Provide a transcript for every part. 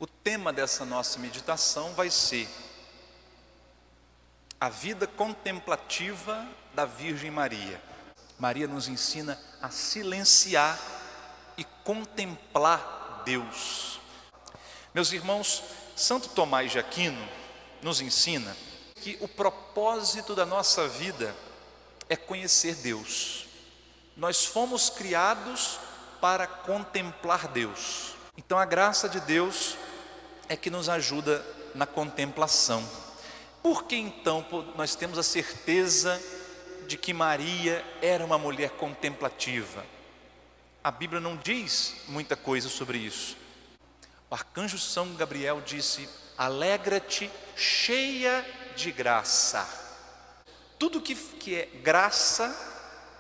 O tema dessa nossa meditação vai ser a vida contemplativa da Virgem Maria. Maria nos ensina a silenciar e contemplar Deus. Meus irmãos, Santo Tomás de Aquino nos ensina que o propósito da nossa vida é conhecer Deus. Nós fomos criados para contemplar Deus. Então a graça de Deus é que nos ajuda na contemplação. Por que então nós temos a certeza de que Maria era uma mulher contemplativa? A Bíblia não diz muita coisa sobre isso. O arcanjo São Gabriel disse: alegra-te, cheia de graça. Tudo que é graça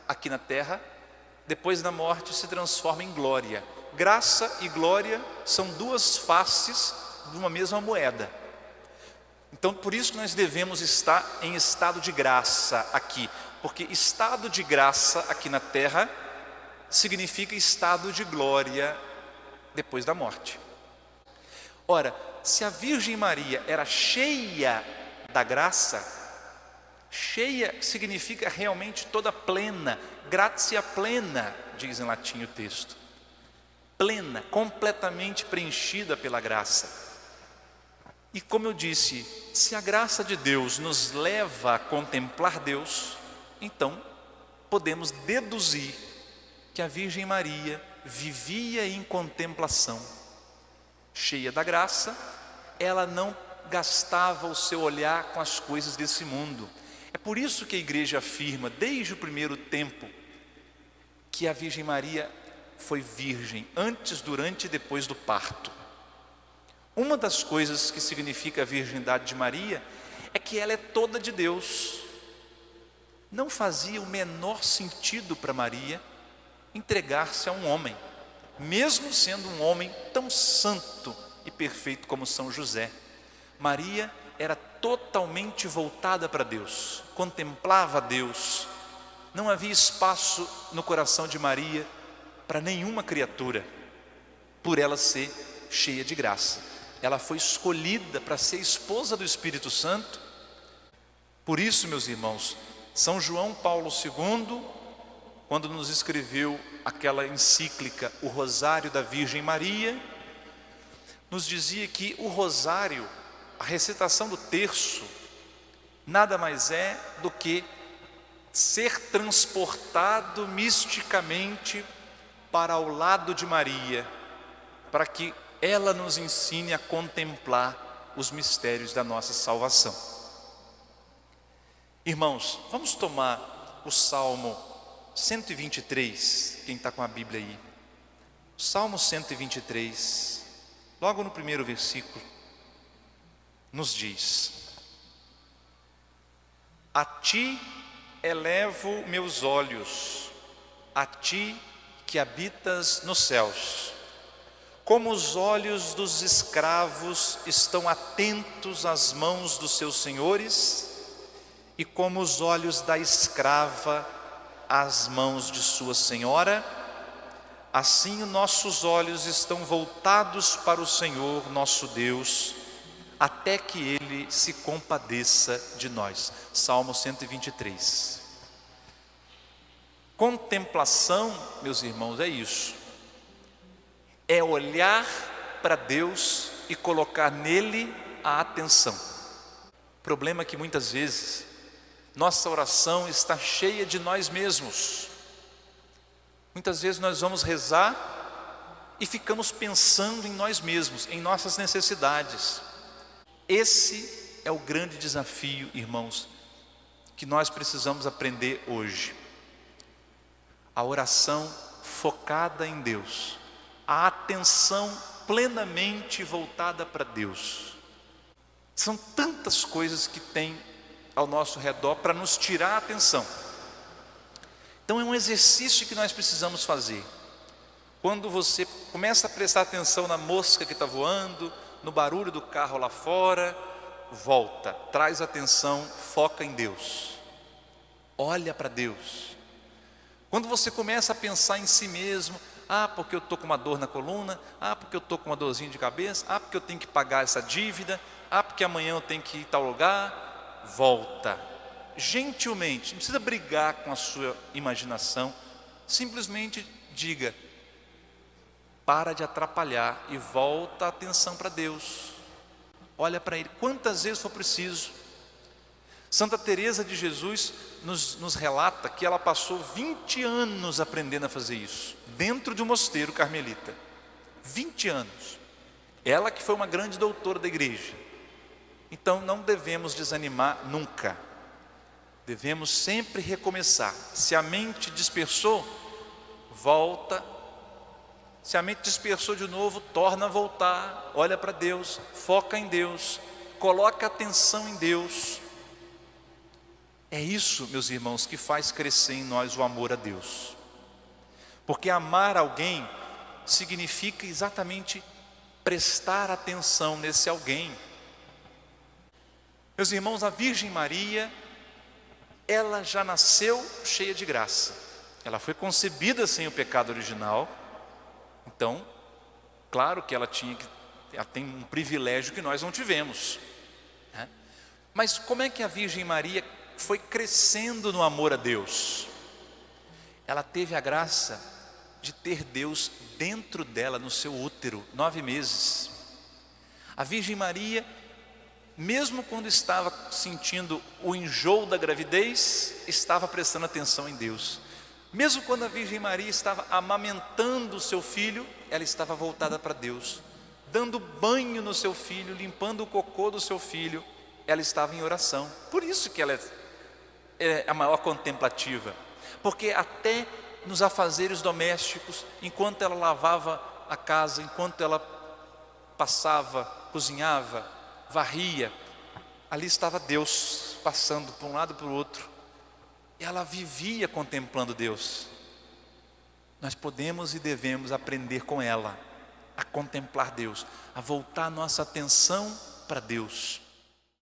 aqui na terra, depois da morte se transforma em glória. Graça e glória são duas faces de uma mesma moeda. Então por isso que nós devemos estar em estado de graça aqui, porque estado de graça aqui na terra significa estado de glória depois da morte. Ora, se a Virgem Maria era cheia da graça, cheia significa realmente toda plena, gratia plena, diz em latim o texto. Plena, completamente preenchida pela graça. E como eu disse, se a graça de Deus nos leva a contemplar Deus, então podemos deduzir que a Virgem Maria vivia em contemplação. Cheia da graça, ela não gastava o seu olhar com as coisas desse mundo. É por isso que a igreja afirma, desde o primeiro tempo, que a Virgem Maria foi virgem, antes, durante e depois do parto. Uma das coisas que significa a virgindade de Maria é que ela é toda de Deus. Não fazia o menor sentido para Maria entregar-se a um homem, mesmo sendo um homem tão santo e perfeito como São José. Maria era totalmente voltada para Deus, contemplava Deus. Não havia espaço no coração de Maria para nenhuma criatura, por ela ser cheia de graça. Ela foi escolhida para ser esposa do Espírito Santo. Por isso, meus irmãos, São João Paulo II, quando nos escreveu aquela encíclica, o Rosário da Virgem Maria, nos dizia que o rosário, a recitação do terço, nada mais é do que ser transportado misticamente para o lado de Maria, para que ela nos ensine a contemplar os mistérios da nossa salvação. Irmãos, vamos tomar o Salmo 123, quem está com a Bíblia aí. O Salmo 123, logo no primeiro versículo, nos diz: a ti elevo meus olhos, a ti que habitas nos céus. Como os olhos dos escravos estão atentos às mãos dos seus senhores, e como os olhos da escrava às mãos de sua senhora, assim nossos olhos estão voltados para o Senhor nosso Deus, até que Ele se compadeça de nós. Salmo 123. Contemplação, meus irmãos, é isso. É olhar para Deus e colocar nele a atenção. O problema é que muitas vezes nossa oração está cheia de nós mesmos. Muitas vezes nós vamos rezar e ficamos pensando em nós mesmos, em nossas necessidades. Esse é o grande desafio, irmãos, que nós precisamos aprender hoje. A oração focada em Deus, a atenção plenamente voltada para Deus. São tantas coisas que tem ao nosso redor para nos tirar a atenção. Então é um exercício que nós precisamos fazer. Quando você começa a prestar atenção na mosca que está voando, no barulho do carro lá fora, volta, traz atenção, foca em Deus. Olha para Deus. Quando você começa a pensar em si mesmo, ah, porque eu estou com uma dor na coluna, ah, porque eu estou com uma dorzinha de cabeça, ah, porque eu tenho que pagar essa dívida, ah, porque amanhã eu tenho que ir em tal lugar. Volta, gentilmente, não precisa brigar com a sua imaginação, simplesmente diga: para de atrapalhar e volta a atenção para Deus. Olha para Ele, quantas vezes for preciso. Santa Teresa de Jesus nos relata que ela passou 20 anos aprendendo a fazer isso, dentro de um mosteiro carmelita. 20 anos. Ela que foi uma grande doutora da igreja. Então não devemos desanimar nunca. Devemos sempre recomeçar. Se a mente dispersou, volta. Se a mente dispersou de novo, torna a voltar. Olha para Deus, foca em Deus, coloca atenção em Deus. É isso, meus irmãos, que faz crescer em nós o amor a Deus. Porque amar alguém significa exatamente prestar atenção nesse alguém. Meus irmãos, a Virgem Maria, ela já nasceu cheia de graça. Ela foi concebida sem o pecado original. Então, claro que ela tem um privilégio que nós não tivemos, né? Mas como é que a Virgem Maria foi crescendo no amor a Deus? Ela teve a graça de ter Deus dentro dela, no seu útero, 9 meses. A Virgem Maria, mesmo quando estava sentindo o enjoo da gravidez, estava prestando atenção em Deus. Mesmo quando a Virgem Maria estava amamentando o seu filho, ela estava voltada para Deus. Dando banho no seu filho, limpando o cocô do seu filho, ela estava em oração. Por isso que ela é a maior contemplativa. Porque até nos afazeres domésticos, enquanto ela lavava a casa, enquanto ela passava, cozinhava, varria, ali estava Deus passando para um lado e para o outro. Ela vivia contemplando Deus. Nós podemos e devemos aprender com ela a contemplar Deus, a voltar nossa atenção para Deus.